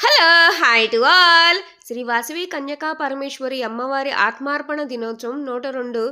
Hello hi to all. Shri Vasavi Kanyaka Parameshwari అమ్మవారి ఆత్మార్పణ దినోత్సవం 102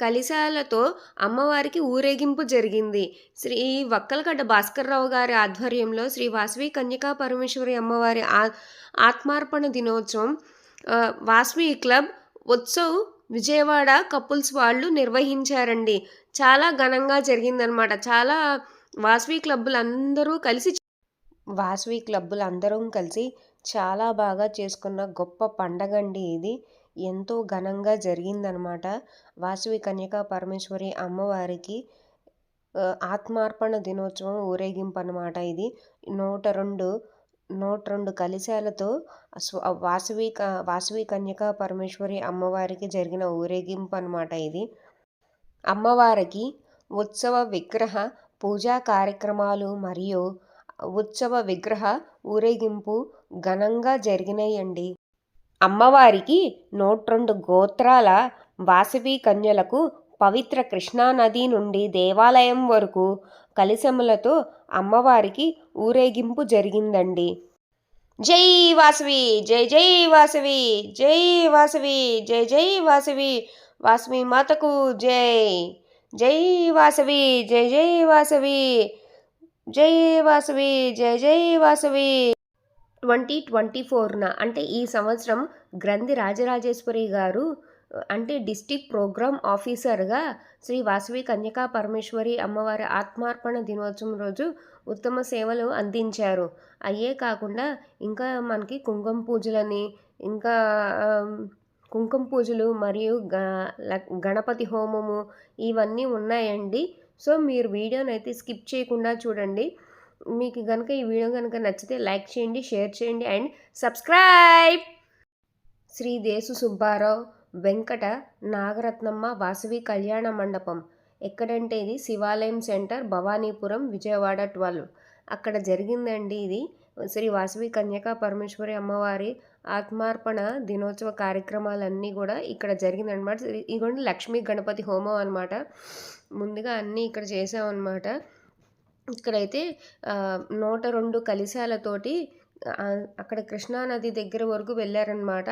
కలశాలతో అమ్మవారికి ఊరేగింపు జరిగింది. శ్రీ వక్కలగడ్డ భాస్కర్రావు గారి ఆధ్వర్యంలో శ్రీ వాసవి కన్యకా పరమేశ్వరి అమ్మవారి ఆత్మార్పణ దినోత్సవం వాసవి క్లబ్ ఉత్సవ్ విజయవాడ కపుల్స్ వాళ్ళు నిర్వహించారండి. చాలా ఘనంగా జరిగిందనమాట. చాలా వాసవి క్లబ్బులందరం కలిసి చాలా బాగా చేసుకున్న గొప్ప పండగండి ఇది. ఎంతో ఘనంగా జరిగిందనమాట. వాసవి కన్యకా పరమేశ్వరి అమ్మవారికి ఆత్మార్పణ దినోత్సవం ఊరేగింపు అనమాట ఇది. 102 కలశాలతో వాసవి కన్యకా పరమేశ్వరి అమ్మవారికి జరిగిన ఊరేగింపు అనమాట ఇది. అమ్మవారికి ఉత్సవ విగ్రహ పూజా కార్యక్రమాలు మరియు ఉత్సవ విగ్రహ ఊరేగింపు ఘనంగా జరిగినాయండి. అమ్మవారికి 102 గోత్రాల వాసవి కన్యలకు పవిత్ర కృష్ణానది నుండి దేవాలయం వరకు కలశములతో అమ్మవారికి ఊరేగింపు జరిగిందండి. జై వాసవి, జై జై వాసవి, జై వాసవి, జై జై వాసవి, వాసవి మాతకు జై. జై వాసవి, జై జై వాసవి, జై వాసవి, జై జై వాసవి. 2024న అంటే ఈ సంవత్సరం గ్రంథి రాజరాజేశ్వరి గారు అంటే డిస్ట్రిక్ట్ ప్రోగ్రామ్ ఆఫీసర్గా శ్రీ వాసవి కన్యకా పరమేశ్వరి అమ్మవారి ఆత్మార్పణ దినోత్సవం రోజు ఉత్తమ సేవలు అందించారు. అయ్యే కాకుండా ఇంకా మనకి కుంకుమ పూజలు మరియు గణపతి హోమము ఇవన్నీ ఉన్నాయండి. సో మీరు వీడియోని అయితే స్కిప్ చేయకుండా చూడండి. మీకు కనుక ఈ వీడియో కనుక నచ్చితే లైక్ చేయండి, షేర్ చేయండి అండ్ సబ్స్క్రైబ్. శ్రీ దేశు సుబ్బారావు వెంకట నాగరత్నమ్మ వాసవి కళ్యాణ మండపం ఎక్కడంటే ఇది శివాలయం సెంటర్, భవానీపురం, విజయవాడ 12 అక్కడ జరిగిందండి. ఇది శ్రీ వాసవి కన్యకా పరమేశ్వరి అమ్మవారి ఆత్మార్పణ దినోత్సవ కార్యక్రమాలన్నీ కూడా ఇక్కడ జరిగిందనమాట. ఇదిగోండి లక్ష్మీ గణపతి హోమం అనమాట. ముందుగా అన్నీ ఇక్కడ చేసామన్నమాట. ఇక్కడైతే 102 కలశాలతోటి అక్కడ కృష్ణానది దగ్గర వరకు వెళ్ళారనమాట.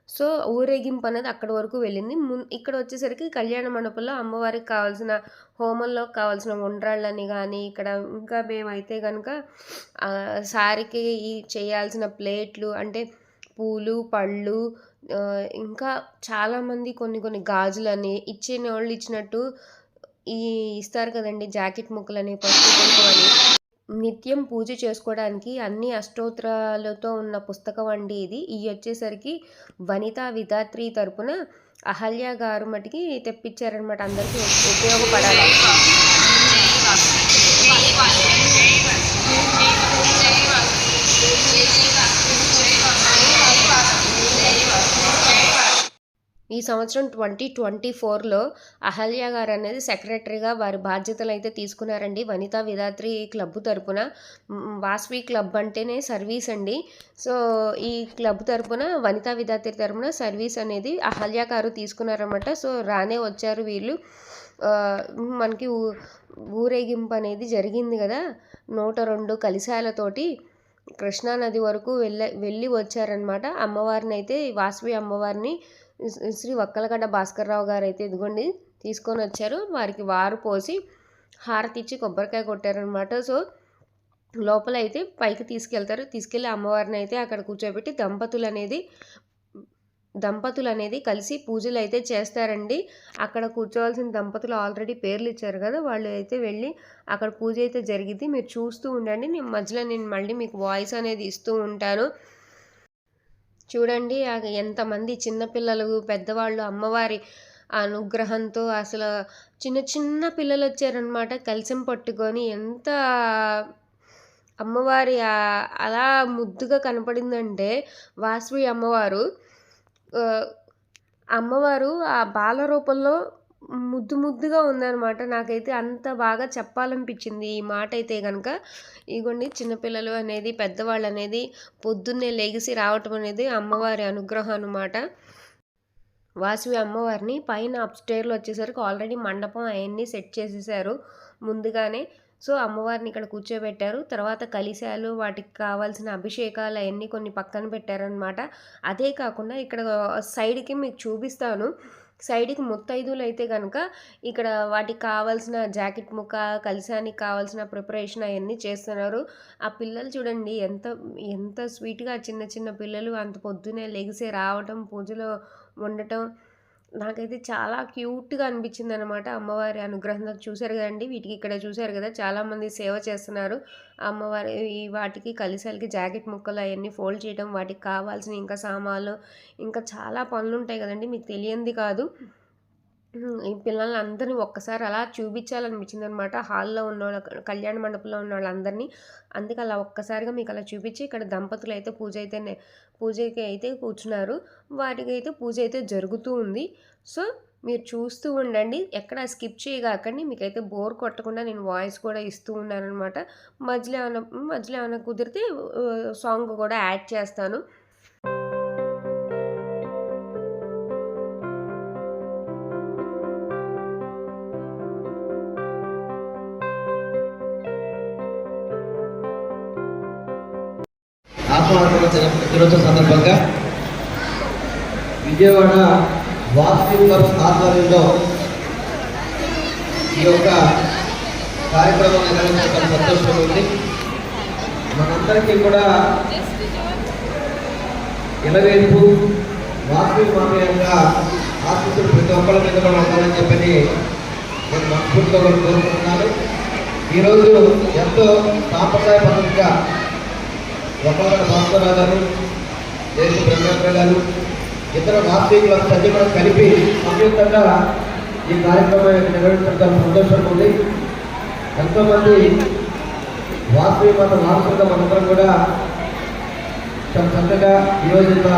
సో ఊరేగింపు అనేది అక్కడి వరకు వెళ్ళింది. ఇక్కడ వచ్చేసరికి కళ్యాణ మండపంలో అమ్మవారికి కావాల్సిన హోమంలో కావాల్సిన ఉండ్రాళ్ళని కానీ ఇక్కడ ఇంకా మేమైతే కనుక సారికి చేయాల్సిన ప్లేట్లు అంటే పూలు పళ్ళు ఇంకా చాలామంది కొన్ని గాజులని ఇచ్చిన వాళ్ళు ఇచ్చినట్టు ఇస్తారు కదండి, జాకెట్ ముక్కలని, పసుపు కుంకుమని నిత్యం పూజ చేసుకోవడానికి అన్ని అష్టోత్తరాలతో ఉన్న పుస్తకం అండి ఇది. వచ్చేసరికి వనితా విధాత్రి తరపున అహల్య గారు మటుకి తెప్పించారనమాట. అందరికీ ఉపయోగపడాలి. ఈ సంవత్సరం 2024లో అహల్య గారు అనేది సెక్రటరీగా వారి బాధ్యతలు అయితే తీసుకున్నారండి. వనితా విధాత్రి క్లబ్ తరపున. వాసవి క్లబ్ అంటేనే సర్వీస్ అండి. సో ఈ క్లబ్ తరపున వనితా విధాత్రి తరపున సర్వీస్ అనేది అహల్య గారు తీసుకున్నారన్నమాట. సో రానే వచ్చారు వీళ్ళు. మనకి ఊరేగింపు అనేది జరిగింది కదా. 102 కలశాలతోటి కృష్ణానది వరకు వెళ్ళి వచ్చారనమాట. అమ్మవారిని అయితే వాసవి అమ్మవారిని శ్రీ వక్కలగడ్డ భాస్కర్రావు గారు అయితే ఇదిగోండి తీసుకొని వచ్చారు. వారికి వారు పోసి హారతి ఇచ్చి కొబ్బరికాయ కొట్టారనమాట. సో లోపల అయితే పైకి తీసుకెళ్ళి అమ్మవారిని అయితే అక్కడ కూర్చోబెట్టి దంపతులు అనేది కలిసి పూజలు అయితే చేస్తారండి. అక్కడ కూర్చోవాల్సిన దంపతులు ఆల్రెడీ పేర్లు ఇచ్చారు కదా, వాళ్ళు అయితే వెళ్ళి అక్కడ పూజ అయితే జరిగింది. మీరు చూస్తూ ఉండండి. మధ్యలో నేను మళ్ళీ మీకు వాయిస్ అనేది ఇస్తూ ఉంటాను. చూడండి ఎంతమంది చిన్నపిల్లలు పెద్దవాళ్ళు అమ్మవారి అనుగ్రహంతో అసలు చిన్న పిల్లలు వచ్చారనమాట. కలశం పట్టుకొని ఎంత అమ్మవారి అలా ముద్దుగా కనపడిందంటే వాసవి అమ్మవారు ఆ బాల రూపంలో ముద్దుగా ఉందన్నమాట. నాకైతే అంత బాగా చెప్పాలనిపించింది ఈ మాట అయితే కనుక. ఇగోండి చిన్నపిల్లలు అనేది పెద్దవాళ్ళు అనేది పొద్దున్నే లెగిసి రావటం అనేది అమ్మవారి అనుగ్రహం అనమాట. వాసవి అమ్మవారిని పైన అప్స్టైర్లో వచ్చేసరికి ఆల్రెడీ మండపం అవన్నీ సెట్ చేసేసారు ముందుగానే. సో, అమ్మవారిని ఇక్కడ కూర్చోబెట్టారు. తర్వాత కలశాలు, వాటికి కావాల్సిన అభిషేకాలు అయన్నీ కొన్ని పక్కన పెట్టారనమాట. అదే కాకుండా ఇక్కడ సైడ్‌కి మీకు చూపిస్తాను. సైడ్‌కి ముత్తైదువులైతే గనక ఇక్కడ వాటికి కావాల్సిన జాకెట్ ముక్క, కలశానికి కావాల్సిన ప్రిపరేషన్ అయన్నీ చేస్తున్నారు. ఆ పిల్లలు చూడండి ఎంత స్వీట్‌గా చిన్న చిన్న పిల్లలు అంత పొద్దున్నే లెగిసి రావటం, పూజలో ఉండటం. నాకైతే చాలా క్యూట్‌గా అనిపించిందనమాట. అమ్మవారి అనుగ్రహంతో చూసారు గదండీ! వీటికి ఇక్కడ చూసారు గదా! చాలామంది సేవ చేస్తున్నారు. అమ్మవారి వాటికి కలశాలకి జాకెట్ ముక్కలు అయన్నీ ఫోల్డ్ చేయడం, వాటికి కావాల్సిన ఇంకా సామాన్లు, ఇంకా చాలా పనులుంటాయి గదండీ! మీకు తెలియంది కాదు. ఈ పిల్లలందరిని ఒక్కసారి అలా చూపించాలనిపించిందనమాట. హాల్‌లో ఉన్నోళ్ళ కళ్యాణ మండపంలో ఉన్నోళ్ళందరిని. అందుకే అలా ఒక్కసారిగా మీకలా చూపించి, ఇక్కడ దంపతులైతే పూజకి అయితే కూర్చున్నారు. వాటికైతే పూజ అయితే జరుగుతూ ఉంది. సో, మీరు చూస్తూ ఉండండి. ఎక్కడ స్కిప్ చేయగాకండి. మీకైతే బోర్ కొట్టకుండా నేను వాయిస్ కూడా ఇస్తూ ఉన్నాననమాట. మధ్యలో ఏమన్నా కుదిరితే సాంగ్ కూడా యాడ్ చేస్తాను. ఆత్మహత్య దినోత్సవం సందర్భంగా విజయవాడ వాస్తు ఆధ్వర్యంలో ఈ యొక్క కార్యక్రమం నిర్వహించడం సంతోషంగా ఉంది. మనందరికీ కూడా ఇలవేల్పు వాస్తు మాత యొక్క ఆశీస్సులు ప్రతి ఒక్కరి మీద కూడా ఉండాలని చెప్పని నేను మనస్ఫూర్తిగా కూడా కోరుకుంటున్నాను. ఈరోజు ఎంతో సాంప్రదాయ పద్ధతిగా వకాల భాస్కరరావు గారు, దేశ బ్రహ్మేంద్ర గారు, ఇతర వాస్తవికుల సభ్యులను కలిపి సంయుక్తంగా ఈ కార్యక్రమం నిర్వహించడం సంతోషంగా ఉంది. ఎంతోమంది వాస్తవిక మత వారసులుగా మనందరం కూడా చాలా చక్కగా ఈరోజు ఇంత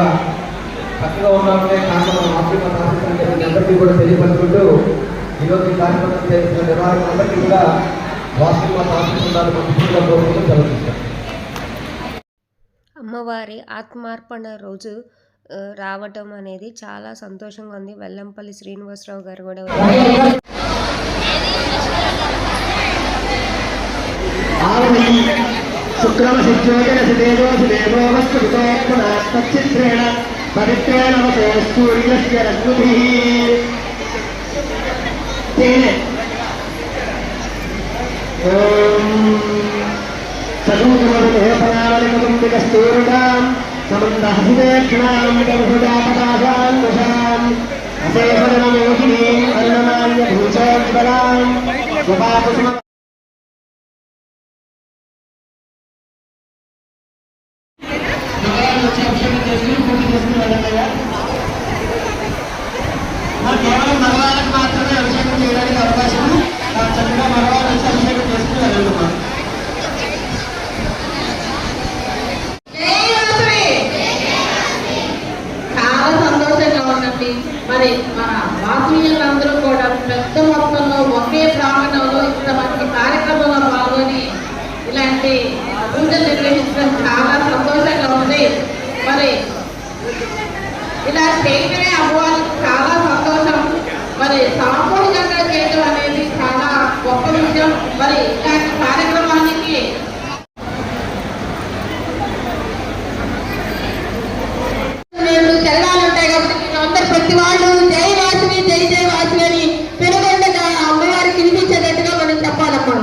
చక్కగా ఉన్నామంటే కారణం వాస్తవిక మత ఆశిస్తుంటే అందరికీ కూడా తెలియపరుచుకుంటూ ఈరోజు ఈ కార్యక్రమం చేసిన నిర్వాహకులందరికీ కూడా వాస్తవిక మత ఆశిస్తుందని మనస్ఫూర్తిగా కోరుకుంటూ సెలవుస్తాం. అమ్మవారి ఆత్మార్పణ రోజు రావటం అనేది చాలా సంతోషంగా ఉంది. వెల్లంపల్లి శ్రీనివాసరావు గారు కూడా సగోగమేపనాలికదుంబికస్తూరుడాం సమందహసిదేక్షణాం గర్భుజాపదాశాం వశాం అశేషనమోహినీం అరుణమాల్యభూషోజ్వలాం స్వపాకుసుమ కేవలం మగవాళ్ళకి మాత్రమే అభిషేకం చేయడానికి అవకాశం. చక్కగా మగవాళ్ళు వచ్చి అభిషేకం చేసుకుని వెళ్ళాలి. మరి మన వాసనీయులందరూ కూడా పెద్ద మొత్తంలో ఒకే ప్రాంగణంలో ఇంతమంది కార్యక్రమంలో పాల్గొని ఇలాంటి పూజలు నిర్వహించడం చాలా సంతోషంగా ఉంది. మరి ఇలా చేయడమే అమ్మవారికి చాలా సంతోషం. మరి సామూహికంగా చేయడం అనేది చాలా గొప్ప విషయం. మరి ఇలాంటి కార్యక్రమానికి తెలంగాణ ఉంటాయి కాబట్టి అందరు ప్రతి వాళ్ళు జై వాసిని జై జై వాసిని అని పెనుగొండగా అమ్మవారికి వినిపించేటట్టుగా మనం చెప్పాలమ్మా.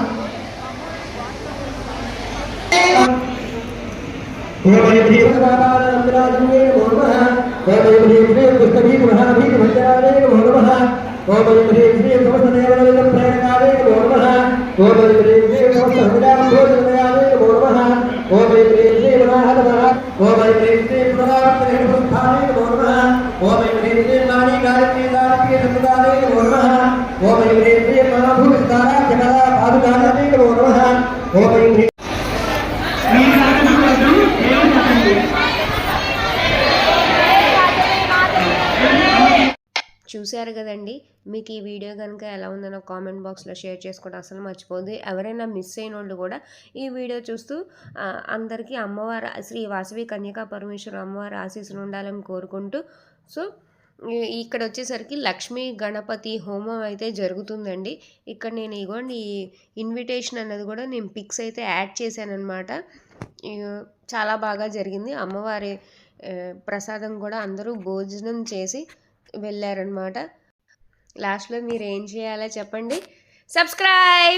చూశారు కదండి. మీకు ఈ వీడియో కనుక ఎలా ఉందో నాకు కామెంట్ బాక్స్లో షేర్ చేసుకోవడం అసలు మర్చిపోద్దు. ఎవరైనా మిస్ అయిన వాళ్ళు కూడా ఈ వీడియో చూస్తూ అందరికీ అమ్మవారు శ్రీ వాసవి కన్యకా పరమేశ్వర అమ్మవారి ఆశీస్సులు ఉండాలని కోరుకుంటూ సో ఇక్కడ వచ్చేసరికి లక్ష్మీ గణపతి హోమం అయితే జరుగుతుందండి. ఇక్కడ నేను ఇగోండి ఈ ఇన్విటేషన్ అన్నది కూడా నేను పిక్స్ అయితే యాడ్ చేశానన్నమాట. చాలా బాగా జరిగింది. అమ్మవారి ప్రసాదం కూడా అందరూ భోజనం చేసి వెళ్ళారనమాట. లాస్ట్లో మీరు ఏం చేయాలో చెప్పండి. సబ్స్క్రైబ్.